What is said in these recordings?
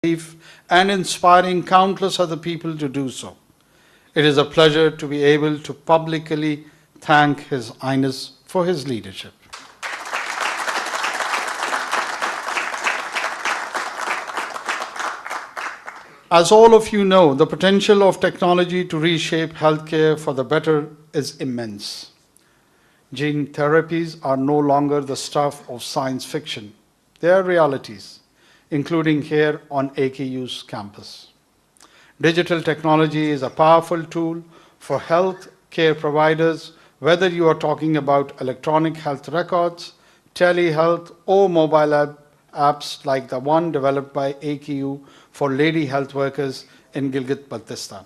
and inspiring countless other people to do so. It is a pleasure to be able to publicly thank His Highness for his leadership. As all of you know, the potential of technology to reshape healthcare for the better is immense. Gene therapies are no longer the stuff of science fiction. They are realities, including here on AKU's campus. Digital technology is a powerful tool for health care providers, whether you are talking about electronic health records, telehealth, or mobile apps like the one developed by AKU for lady health workers in Gilgit-Baltistan.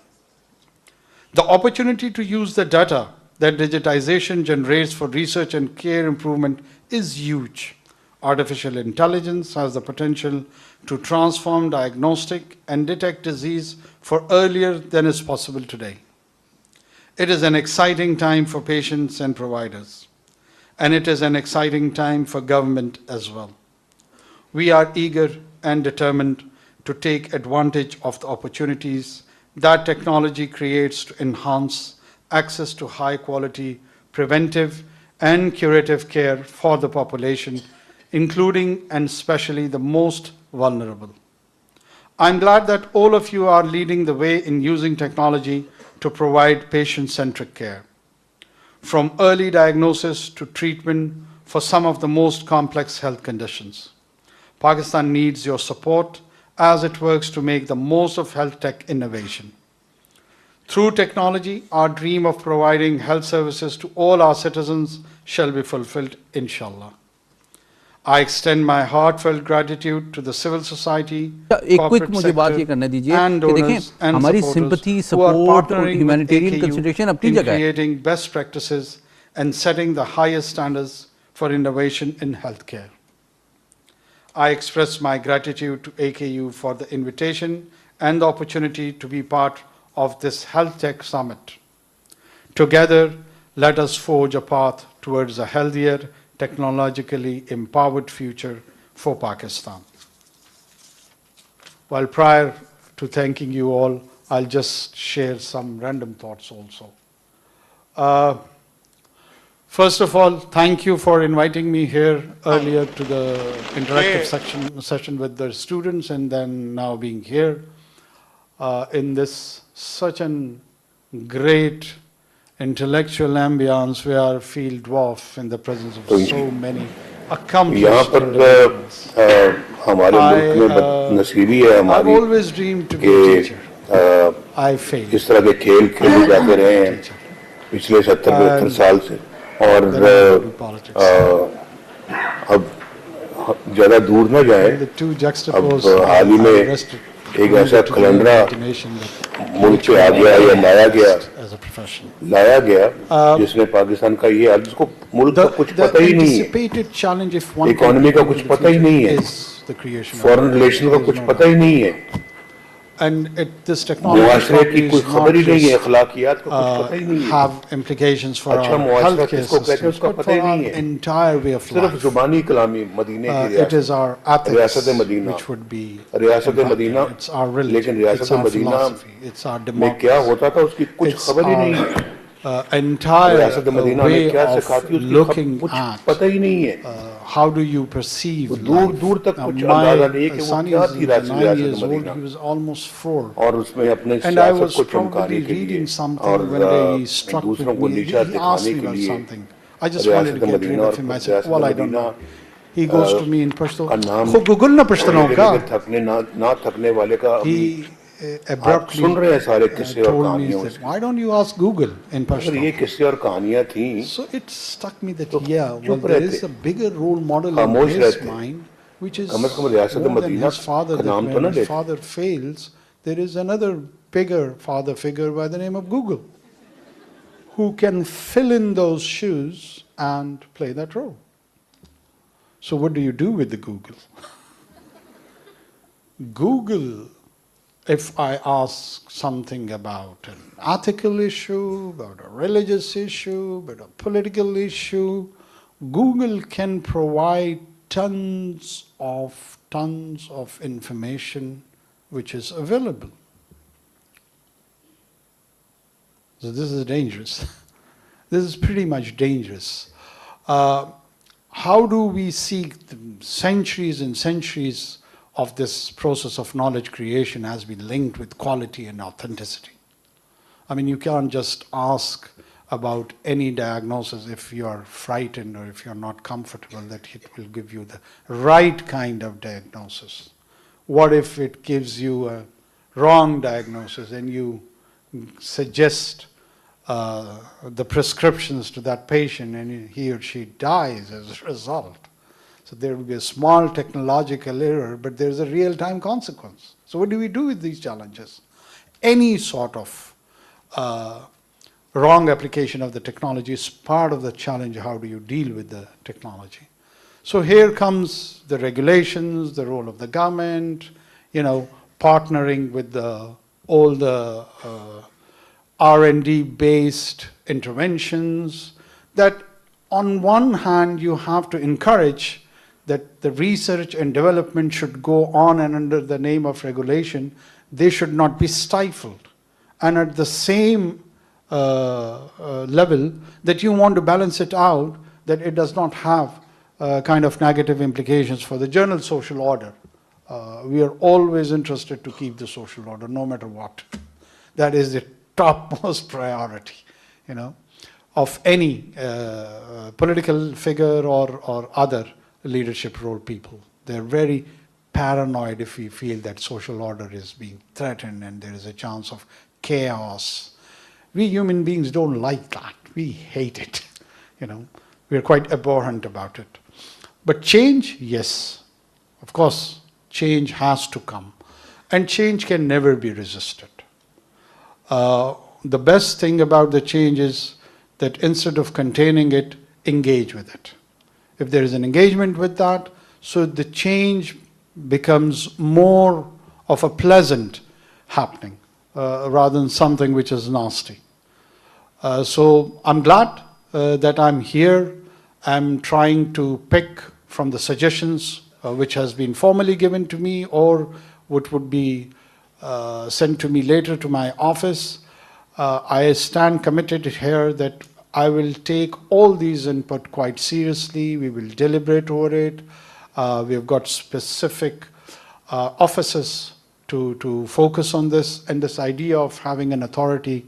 The opportunity to use the data that digitization generates for research and care improvement is huge. Artificial intelligence has the potential to transform diagnostic and detect disease for earlier than is possible today. It is an exciting time for patients and providers, and it is an exciting time for government as well. We are eager and determined to take advantage of the opportunities that technology creates to enhance access to high quality preventive and curative care for the population, including and especially the most vulnerable. I'm glad that all of you are leading the way in using technology to provide patient-centric care, from early diagnosis to treatment for some of the most complex health conditions. Pakistan needs your support as it works to make the most of health tech innovation. Through technology, our dream of providing health services to all our citizens shall be fulfilled, inshallah. I extend my heartfelt gratitude to the civil society, corporate sector, and donors and supporters who are partnering with AKU in creating best practices and setting the highest standards for innovation in healthcare. I express my gratitude to AKU for the invitation and the opportunity to be part of this Health Tech Summit. Together, let us forge a path towards a healthier, technologically empowered future for Pakistan. Well, prior to thanking you all, I'll just share some random thoughts also. First of all, thank you for inviting me here earlier to the interactive session with the students, and then now being here in this such a great intellectual ambience where I feel dwarf in the presence of so many accomplished individuals. I've always dreamed to be a teacher. I failed. इस तरह के खेल खेले जाते रहे हैं पिछले 70-72 साल से और अब ज़्यादा दूर न जाए अब हाल ही में एक ऐसा खलंडरा मुल्क पे आ गया या लाया गया जिसने पाकिस्तान का ये जिसको मुल्क का कुछ पता ही नहीं है, इकोनॉमी का कुछ पता ही नहीं है, फॉरेन रिलेशन का कुछ पता ही नहीं है, मुआशरे की कुछ खबर ही नहीं है, अखलाकियात का कुछ पता ही नहीं है, अच्छा मुआशरा किसको कहते हैं उसका पता ही नहीं है, सिर्फ जुबानी कलामी मदीने की रियासत मदीना, लेकिन रियासत मदीना में क्या होता था उसकी कुछ खबर ही नहीं है, रियासत मदीना में क्या सिखाती उसकी कुछ पता ही नहीं है, how do you perceive दूर दूर तक कुछ अंदाजा नहीं है कि वो क्या थी रियासत मदीना, he was almost 4 और उसमें अपने सियासत को चमकाने के लिए और दूसरों को नीचा दिखाने के लिए रियासत मदीना और रियासत Medina he goes to me in Pashto का नाम Google ना पश्तनों का थकने ना थकने वाले का abruptly सुन रहे हैं सारे किस्से और कहानियां why don't you ask Google in Pashto ये किस्से और कहानियां थी so it struck me that well there is a bigger role model in his mind which is more than his father, that when his father fails there is another bigger father figure by the name of Google who can fill in those shoes and play that role. So what do you do with the Google? Google, if I ask something about an ethical issue, about a religious issue, about a political issue, Google can provide tons of information which is available. So this is dangerous. This is pretty much dangerous. How do we seek the centuries and centuries of this process of knowledge creation has been linked with quality and authenticity? I mean, you can't just ask about any diagnosis if you are frightened or if you're not comfortable that it will give you the right kind of diagnosis. What if it gives you a wrong diagnosis and you suggest the prescriptions to that patient and he or she dies as a result? So there will be a small technological error, but there's a real-time consequence. So what do we do with these challenges? Any sort of wrong application of the technology is part of the challenge. How do you deal with the technology? So here comes the regulations, the role of the government, partnering with all the R&D based interventions, that on one hand you have to encourage that the research and development should go on, and under the name of regulation, they should not be stifled. And at the same level, that you want to balance it out, that it does not have kind of negative implications for the general social order. We are always interested to keep the social order, no matter what. That is the topmost priority, of any political figure or other leadership role people. They're very paranoid if we feel that social order is being threatened and there is a chance of chaos. We human beings don't like that. We hate it. We're quite abhorrent about it. But change, yes. Of course, change has to come. And change can never be resisted. The best thing about the change is that instead of containing it, engage with it. If there is an engagement with that, so the change becomes more of a pleasant happening rather than something which is nasty. So I'm glad that I'm here. I'm trying to pick from the suggestions which has been formally given to me or which would be sent to me later to my office. I stand committed here that I will take all these input quite seriously. We will deliberate over it. We've got specific offices to focus on this, and this idea of having an authority,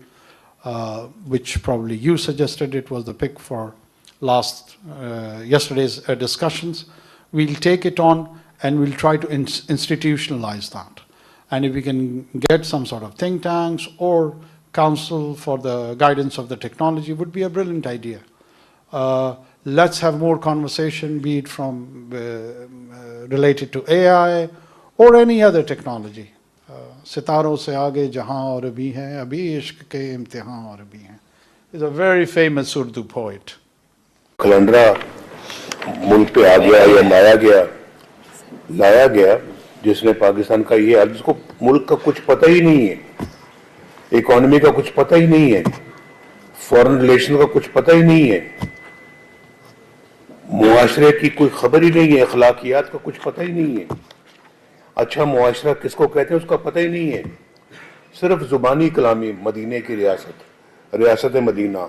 which probably you suggested, it was the pick for yesterday's discussions. We'll take it on and we'll try to institutionalize that. And if we can get some sort of think tanks or council for the guidance of the technology, would be a brilliant idea. Let's have more conversation, be it from related to AI or any other technology. सितारों से आगे जहां और भी हैं, अभी इश्क के इम्तिहान और भी हैं. He's a very famous Urdu poet. कलंडरा मुल्क पे आ गया या लाया गया जिसने पाकिस्तान का ये आज जिसको मुल्क का कुछ पता ही नहीं है, इकोनॉमी का कुछ पता ही नहीं है, फॉरेन रिलेशन का कुछ पता ही नहीं है, मुआशरे की कोई खबर ही नहीं है, अखलाकियात का कुछ पता ही नहीं है, अच्छा मुआशरा किसको कहते हैं उसका पता ही नहीं है, सिर्फ जुबानी कलामी मदीने की रियासत मदीना